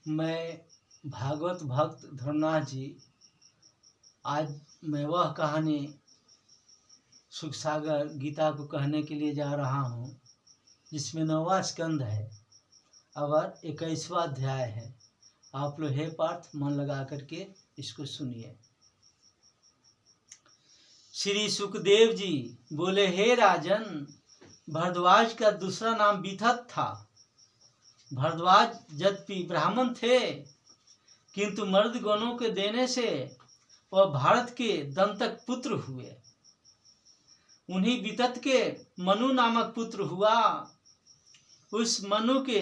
मैं भागवत भक्त धर्मनाथ जी, आज मैं वह कहानी सुख सागर गीता को कहने के लिए जा रहा हूँ जिसमें 9वां स्कंद है और 21वां अध्याय है। आप लोग हे पार्थ मन लगा करके इसको सुनिए। श्री सुखदेव जी बोले, हे राजन, भरद्वाज का दूसरा नाम विथत था। भरद्वाज यद्यपि ब्राह्मण थे, किंतु मर्द गणों के देने से वह भारत के दंतक पुत्र हुए। उन्हीं वितत के मनु नामक पुत्र हुआ। उस मनु के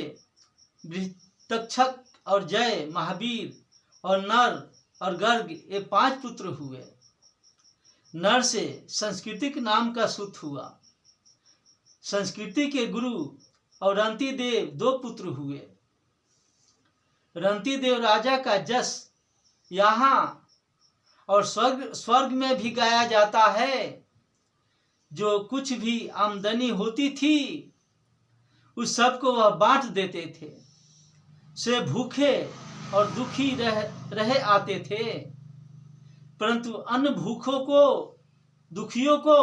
बृहतक्षक और जय, महावीर और नर और गर्ग ये 5 पुत्र हुए। नर से संस्कृतिक नाम का सुत हुआ। संस्कृति के गुरु और रंती देव 2 पुत्र हुए। रंती देव राजा का जस यहाँ और स्वर्ग में भी गाया जाता है। जो कुछ भी आमदनी होती थी उस सब को वह बांट देते थे। से भूखे और दुखी रहे आते थे, परंतु अन्य भूखों को, दुखियों को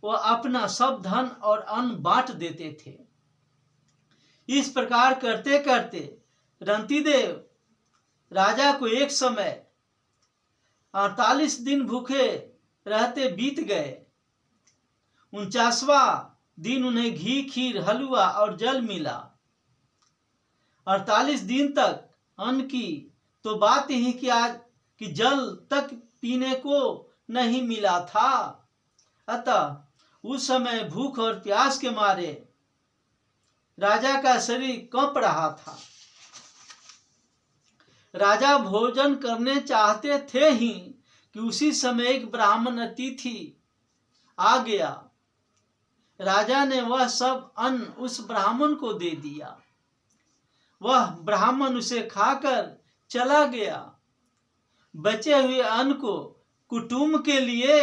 वह अपना सब धन और अन्न बांट देते थे। इस प्रकार करते करते रंतीदेव राजा को एक समय 48 दिन भूखे रहते बीत गए। 49वां दिन उन्हें घी, खीर, हलवा और जल मिला। 48 दिन तक अन्न की तो बात ही क्या कि जल तक पीने को नहीं मिला था। अतः उस समय भूख और प्यास के मारे राजा का शरीर कांप रहा था। राजा भोजन करने चाहते थे ही कि उसी समय एक ब्राह्मण अतिथि आ गया। राजा ने वह सब अन्न उस ब्राह्मण को दे दिया। वह ब्राह्मण उसे खाकर चला गया। बचे हुए अन्न को कुटुंब के लिए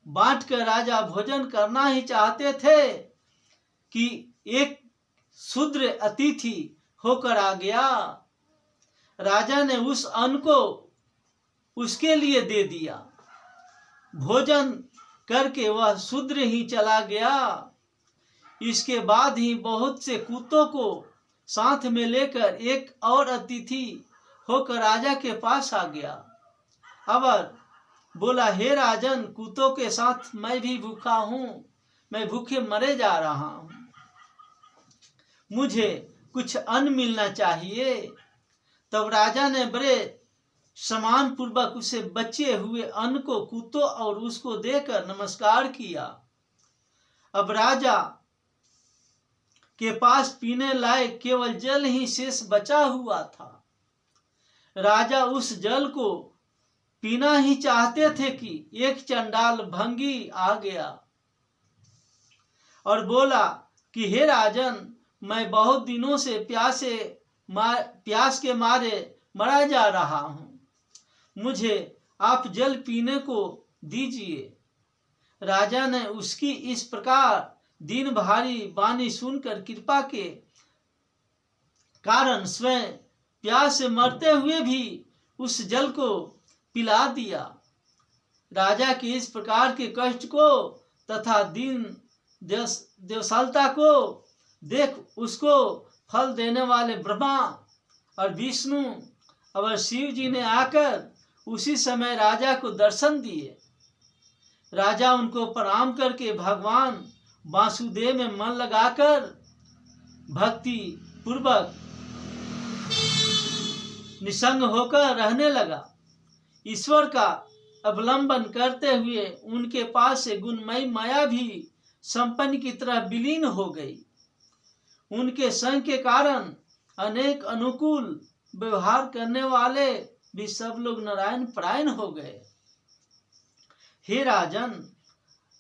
बांटकर राजा भोजन करना ही चाहते थे कि एक शूद्र अतिथि होकर आ गया। राजा ने उस अन्न को उसके लिए दे दिया। भोजन करके वह शूद्र ही चला गया। इसके बाद ही बहुत से कुत्तों को साथ में लेकर एक और अतिथि होकर राजा के पास आ गया। अब बोला, हे राजन, कुत्तों के साथ मैं भी भूखा हूँ, मैं भूखे मरे जा रहा हूँ, मुझे कुछ अन्न मिलना चाहिए। तब राजा ने बड़े सम्मान पूर्वक उसे बचे हुए अन्न को कुत्तों और उसको देकर नमस्कार किया। अब राजा के पास पीने लायक केवल जल ही शेष बचा हुआ था। राजा उस जल को पीना ही चाहते थे कि एक चंडाल भंगी आ गया और बोला कि हे राजन, मैं बहुत दिनों से प्यास के मारे मरा जा रहा हूँ, मुझे आप जल पीने को दीजिए। राजा ने उसकी इस प्रकार दिन भारी वाणी सुनकर कृपा के कारण स्वयं प्यास से मरते हुए भी उस जल को पिला दिया। राजा के इस प्रकार के कष्ट को तथा दीन दयालुता को देख उसको फल देने वाले ब्रह्मा और विष्णु और शिव जी ने आकर उसी समय राजा को दर्शन दिए। राजा उनको प्रणाम करके भगवान वासुदेव में मन लगाकर भक्ति पूर्वक निसंग होकर रहने लगा। ईश्वर का अवलंबन करते हुए उनके पास से गुणमयी माया भी संपन्न की तरह विलीन हो गई। उनके संग के कारण अनेक अनुकूल व्यवहार करने वाले भी सब लोग नारायण परायण हो गए। हे राजन,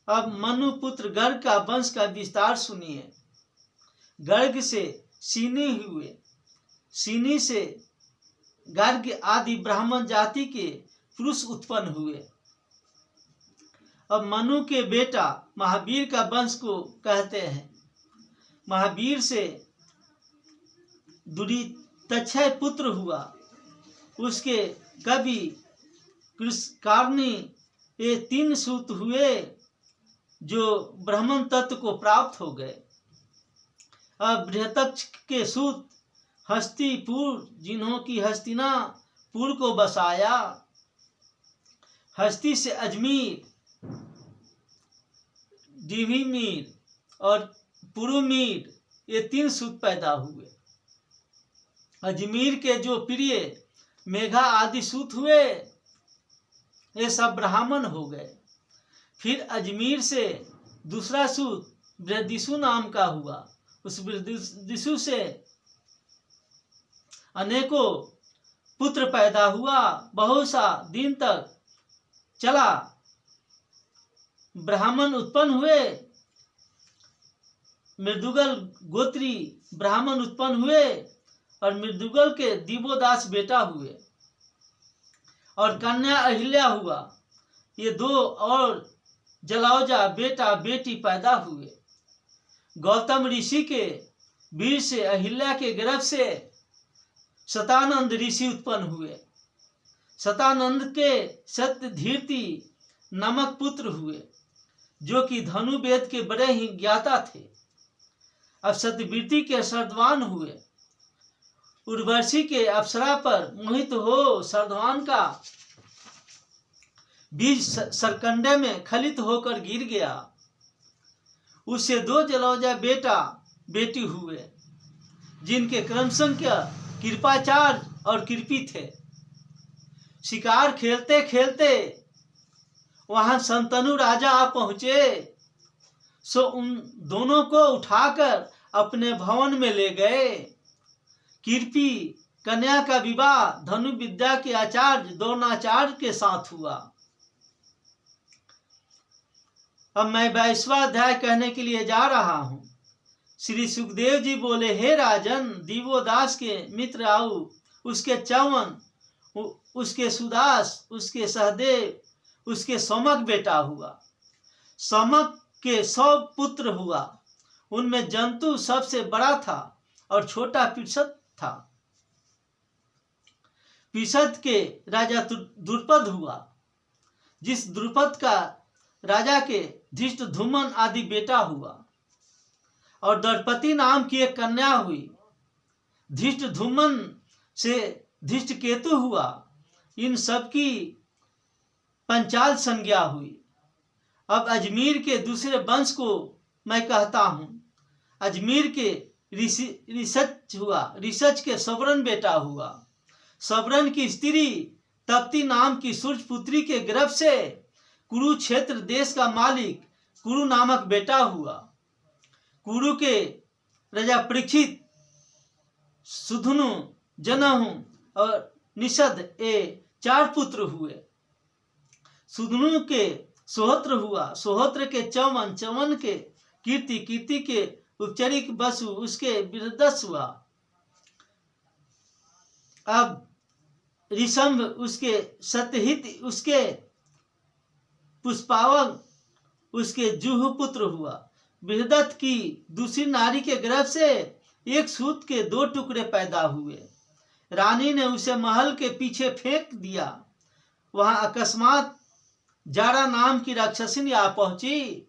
अब मनु पुत्र गर्ग का वंश का विस्तार सुनिए। गर्ग से सीनी हुए, सीनी से गर्ग आदि ब्राह्मण जाति के पुरुष उत्पन्न हुए। अब मनु के बेटा महावीर का वंश को कहते हैं। महावीर से दुरीतक्षय पुत्र हुआ। उसके कवि कृषकारणी ये 3 सूत हुए जो ब्राह्मण तत्व को प्राप्त हो गए। अब बृहतक्ष के सूत हस्तिपुर, जिन्हों की हस्तिनापुर को बसाया, हस्ती से अजमेर, डिवीमीर और पुरुमीर, ये 3 सूत पैदा हुए। अजमेर के जो प्रिय मेघा आदि सूत हुए, ये सब ब्राह्मण हो गए। फिर अजमेर से दूसरा सूत बृहदिषु नाम का हुआ। उस बृहदिषु से अनेकों पुत्र पैदा हुआ। बहुत सा दिन तक चला। ब्राह्मण उत्पन्न हुए, मृदुगल गोत्री ब्राह्मण उत्पन्न हुए और मृदुगल के दिवोदास बेटा हुए और कन्या अहिल्या हुआ। ये 2 और जलौजा बेटा बेटी पैदा हुए। गौतम ऋषि के वीर से अहिल्या के गर्भ से शतानंद ऋषि उत्पन्न हुए। शतानंद के सत्यधीर्ति नामक पुत्र हुए, जो कि धनुर्वेद के बड़े ही ज्ञाता थे। अब सत्यवीति के सर्दवान हुए। उर्वशी के अप्सरा पर मोहित हो सर्दवान का बीज सरकंडे में खलित होकर गिर गया। उससे 2 जलौजा बेटा बेटी हुए, जिनके क्रम संख्या कृपाचार्य और कृपी थे। शिकार खेलते खेलते वहां शंतनु राजा आ पहुंचे, सो उन दोनों को उठाकर अपने भवन में ले गए। कृपी कन्या का विवाह धनुर्विद्या के आचार्य द्रोणाचार्य के साथ हुआ। अब मैं 22वां अध्याय कहने के लिए जा रहा हूं। श्री सुखदेव जी बोले, हे राजन, दिवोदास के मित्र आऊ, उसके चवन, उसके सुदास, उसके सहदेव, उसके सोमक बेटा हुआ। सोमक के 100 पुत्र हुआ। उनमें जंतु सबसे बड़ा था और छोटा पृषद था। पृषद के राजा द्रुपद हुआ, जिस द्रुपद का राजा के धृष्टद्युम्न आदि बेटा हुआ। और द्रौपदी नाम की एक कन्या हुई। धृष्टद्युम्न से धृष्टकेतु हुआ। इन सब की पंचाल संज्ञा हुई। अब अजमेर के दूसरे वंश को मैं कहता हूं। अजमेर के ऋषच हुआ। ऋषच के सवरण बेटा हुआ। सवरण की स्त्री तप्ती नाम की सूर्यपुत्री के गर्भ से कुरुक्षेत्र देश का मालिक कुरु नामक बेटा हुआ। कुरु के राजा परीक्षित, सुधनु, जनहु और निषद ये 4 पुत्र हुए। सुधनु के सोहत्र हुआ। सोहत्र के चवन, चवन के कीर्ति, कीर्ति के उपचरिक बसु, उसके बृहदस हुआ। अब ऋषभ उसके सत्यहित, उसके पुष्पावक, उसके जुह पुत्र हुआ। बृहदत्त की दूसरी नारी के गर्भ से एक सूत के 2 टुकड़े पैदा हुए। रानी ने उसे महल के पीछे फेंक दिया। वहां अकस्मात जारा नाम की राक्षसिनी आ पहुंची।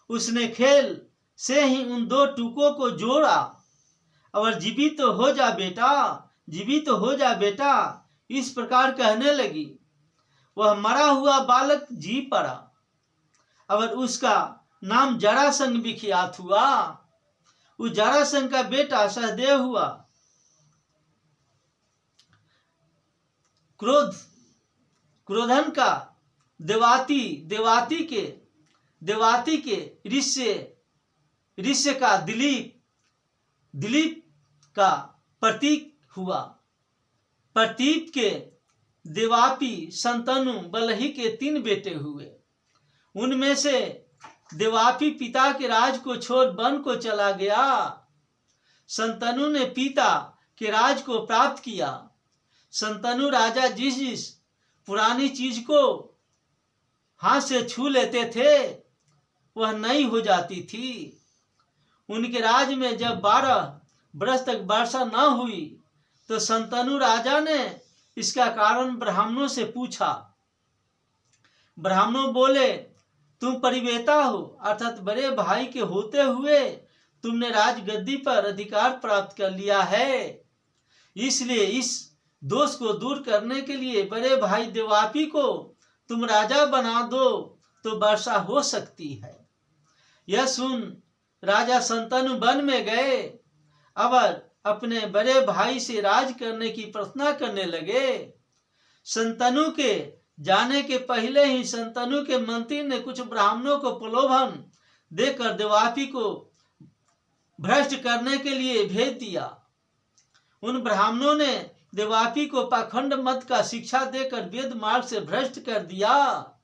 उसने खेल से ही उन 2 टुकों को जोड़ा और जीवित हो जा बेटा, जीवित हो जा बेटा, इस प्रकार कहने लगी। वह मरा हुआ बालक जी पड़ा और उसका नाम जरासंध विख्यात हुआ। उस जरासंध का बेटा सहदेव हुआ। क्रोधन का देवाती के ऋष्य का दिलीप का प्रतीक हुआ। प्रतीप के देवापी संतनु बलही के 3 बेटे हुए। उनमें से देवापी पिता के राज को छोड़ वन को चला गया। संतनु ने पिता के राज को प्राप्त किया। संतनु राजा जिस पुरानी चीज को हाथ से छू लेते थे वह नई हो जाती थी। उनके राज में जब 12 वर्ष तक वर्षा न हुई तो संतनु राजा ने इसका कारण ब्राह्मणों से पूछा। ब्राह्मणों बोले, तुम परिवेता हो, अर्थात बड़े भाई के होते हुए तुमने राजगद्दी पर अधिकार प्राप्त कर लिया है, इसलिए इस दोष को दूर करने के लिए बड़े भाई देवापी को तुम राजा बना दो तो वर्षा हो सकती है। यह सुन राजा शंतनु वन में गए और अपने बड़े भाई से राज करने की प्रार्थना करने लगे। शंतनु के जाने के पहले ही शंतनु के मंत्री ने कुछ ब्राह्मणों को प्रलोभन देकर देवापी को भ्रष्ट करने के लिए भेज दिया। उन ब्राह्मणों ने देवापी को पाखंड मत का शिक्षा देकर वेद मार्ग से भ्रष्ट कर दिया,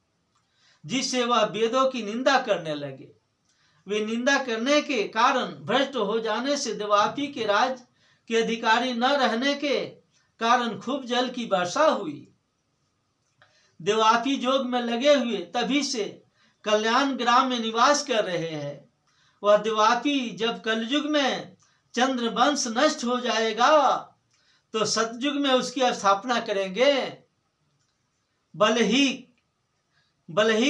जिससे वह वेदों की निंदा करने लगे। वे निंदा करने के कारण भ्रष्ट हो जाने से देवापी के राज के अधिकारी न रहने के कारण खूब जल की वर्षा हुई। देवापी योग में लगे हुए तभी से कल्याण ग्राम में निवास कर रहे हैं। वह देवापी जब कलयुग में चंद्रवंश नष्ट हो जाएगा तो सतयुग में उसकी स्थापना करेंगे। बलही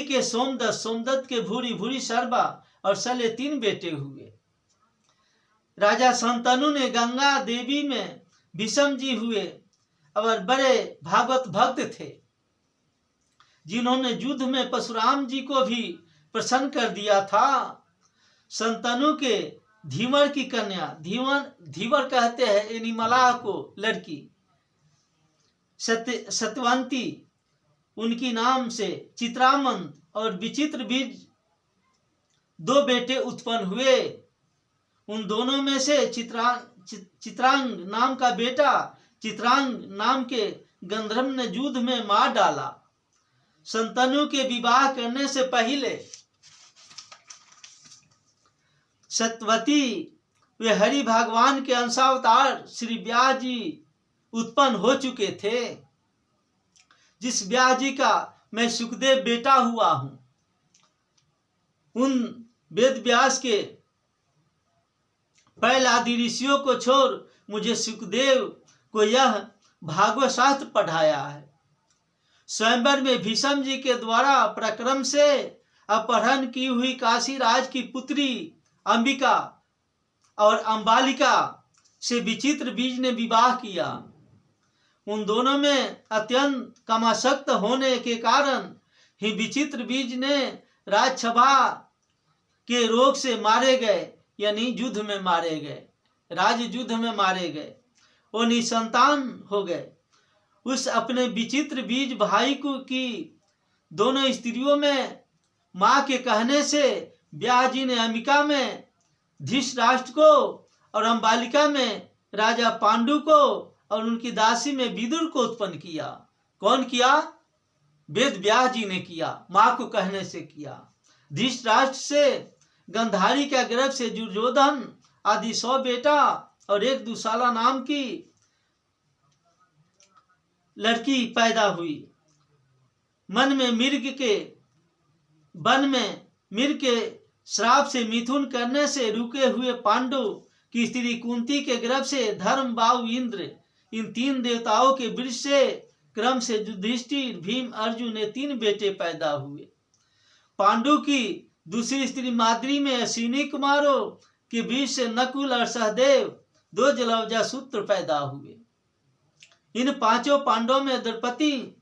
के सोमदत्त के भूरी भूरी सर्वा और सले 3 बेटे हुए। राजा शंतनु ने गंगा देवी में भीष्म जी हुए और बड़े भागवत भक्त थे, जिन्होंने युद्ध में परशुराम जी को भी प्रसन्न कर दिया था। शंतनु के धीवर की कन्या, धीवर कहते हैं यानी मलाह को लड़की, सत्यवंती, उनकी नाम से चित्रामन और विचित्र बीज 2 बेटे उत्पन्न हुए। उन दोनों में से चित्रांग नाम का बेटा चित्रांग नाम के गंधर्व ने युद्ध में मार डाला। शंतनु के विवाह करने से पहले सत्यवती वे हरि भगवान के अंशावतार श्री व्यास जी उत्पन्न हो चुके थे, जिस व्यास जी का मैं सुखदेव बेटा हुआ हूं। उन वेद व्यास के पहले आदि ऋषियों को छोड़ मुझे सुखदेव को यह भागवत शास्त्र पढ़ाया है। स्वयंवर में भीष्म जी के द्वारा पराक्रम से अपहरण की हुई काशी राज की पुत्री अंबिका और अंबालिका से विचित्र बीज ने विवाह किया। उन दोनों में अत्यंत कामासक्त होने के कारण ही विचित्र बीज ने राजसभा के रोग से मारे गए, यानी युद्ध में मारे गए, राज युद्ध में मारे गए। वो निसंतान हो गए। उस अपने विचित्र बीज भाई को की दोनों स्त्रियों में मां के कहने से व्यास जी ने अंबिका में धृतराष्ट्र को और अंबालिका में राजा पांडु को और उनकी दासी में विदुर को उत्पन्न किया। कौन किया? वेद व्यास जी ने किया, मां को कहने से किया। धृतराष्ट्र से गंधारी के गर्भ से दुर्योधन आदि 100 बेटा और एक दुशाला नाम की लड़की पैदा हुई। वन में मिर्ग के श्राप से मिथुन करने से रुके हुए पांडु की स्त्री कुंती के गर्भ से धर्म बाहु इंद्र, इन 3 देवताओं के वृष से क्रम से युधिष्ठिर भीम अर्जुन ने 3 बेटे पैदा हुए। पांडु की दूसरी स्त्री माद्री में अश्विनी कुमारों के बीच से नकुल और सहदेव 2 जलौजा सूत्र पैदा हुए। इन 5 पांडवों में द्रौपदी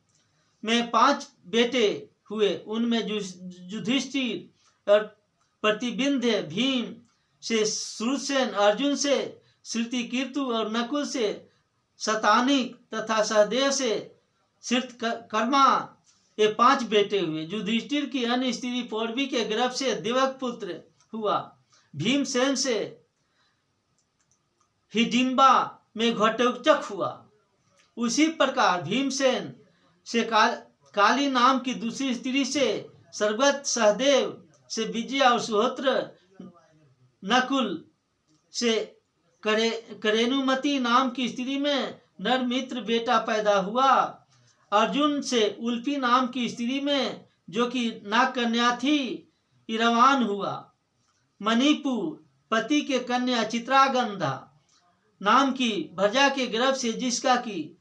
में 5 बेटे हुए। उनमें युधिष्ठिर और प्रतिबिंध्य, भीम से सुरसेन, अर्जुन से श्रुतिकीर्तु और नकुल से शतानिक तथा सहदेव से श्रुतकर्मा, ये 5 बेटे हुए। युधिष्ठिर की अन्य स्त्री पौरवी के गर्भ से देवक पुत्र हुआ। भीमसेन से हिडिंबा में घटोत्कच हुआ। उसी प्रकार भीमसेन से काली नाम की दूसरी स्त्री से सर्वगत, सहदेव से विजया और सुहोत्र, नकुल से करेनुमति नाम की स्त्री में नरमित्र बेटा पैदा हुआ। अर्जुन से उल्पी नाम की स्त्री में, जो कि नागकन्या थी, इरवान हुआ। मणिपुर पति के कन्या चित्रागंधा नाम की भजा के गर्भ से, जिसका की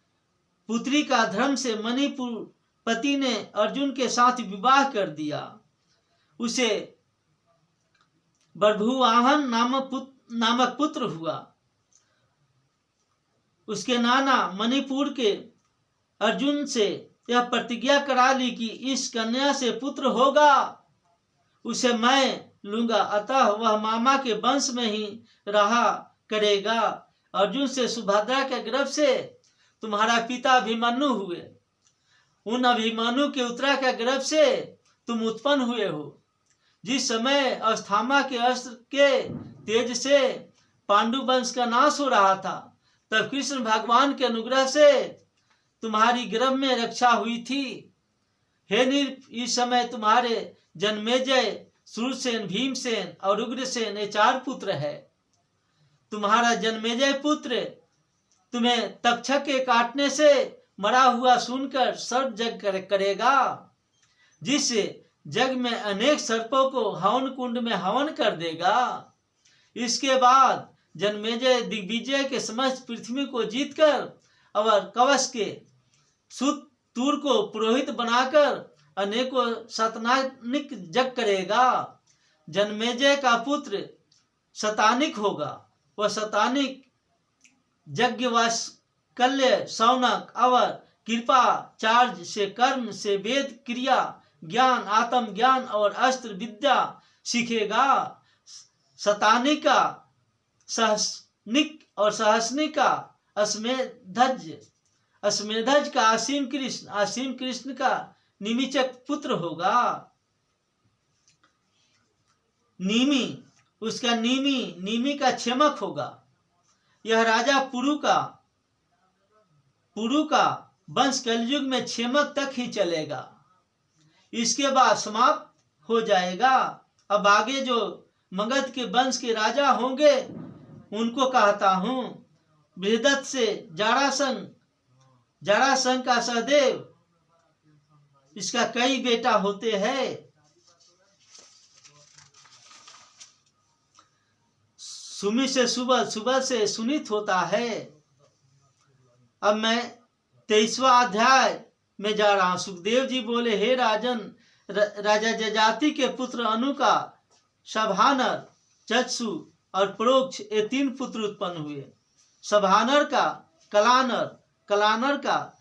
पुत्री का धर्म से मणिपुर पति ने अर्जुन के साथ विवाह कर दिया। उसे बर्भुवाहन नामक पुत्र हुआ। उसके नाना मणिपुर के अर्जुन से यह प्रतिज्ञा करा ली कि इस कन्या से पुत्र होगा उसे मैं लूंगा, अतः वह मामा के वंश में ही रहा करेगा। अर्जुन से सुभद्रा के गर्भ से तुम्हारा पिता अभिमन्यु हुए। उन अभिमन्यु के उत्तरा के गर्भ से तुम उत्पन्न हुए हो। जिस समय अस्थामा के अस्त्र के तेज से पांडु वंश का नाश हो रहा था, तब कृष्ण भगवान के अनुग्रह से तुम्हारी गर्भ में रक्षा हुई थी। हे नीर, इस समय तुम्हारे जन्मेजय, सूरसेन, भीमसेन और उग्रसेन ये 4 पुत्र है। तुम्हारा जन्मेजय पुत्र तुम्हें तक्षक के काटने से मरा हुआ सुनकर सर्प जग करेगा, जिससे जग में अनेक सर्पों को हवन कुंड में हवन कर देगा। इसके बाद जन्मेजय दिग्विजय के समस्त पृथ्वी को जीतकर और कवच के सुत तूर को पुरोहित बनाकर अनेकों शतानिक जग करेगा। जन्मेजय का पुत्र शतानिक होगा। वह शतानिक यज्ञवात्सल्य, शौनक और कृपाचार्य से कर्म से वेद क्रिया ज्ञान, आत्मज्ञान और अस्त्र विद्या सीखेगा। शतानिक का सहस्निक और सहस्निक का अश्मेधज का असीम कृष्ण का निमिचक पुत्र होगा। नीमी का क्षेमक होगा। यह राजा पुरु का वंश कलयुग में क्षेमक तक ही चलेगा, इसके बाद समाप्त हो जाएगा। अब आगे जो मगध के वंश के राजा होंगे उनको कहता हूं। बृहदत्त से जरासंध का सहदेव, इसका कई बेटा होते हैं। सुमि से सुबह से सुनीत होता है। अब मैं 23वां अध्याय में जा रहा हूं। सुखदेव जी बोले, हे राजन, राजा जजाति के पुत्र अनु का सभानर, चक्षु और प्रोक्ष ये 3 पुत्र उत्पन्न हुए। सभानर का कलानर, कलानर का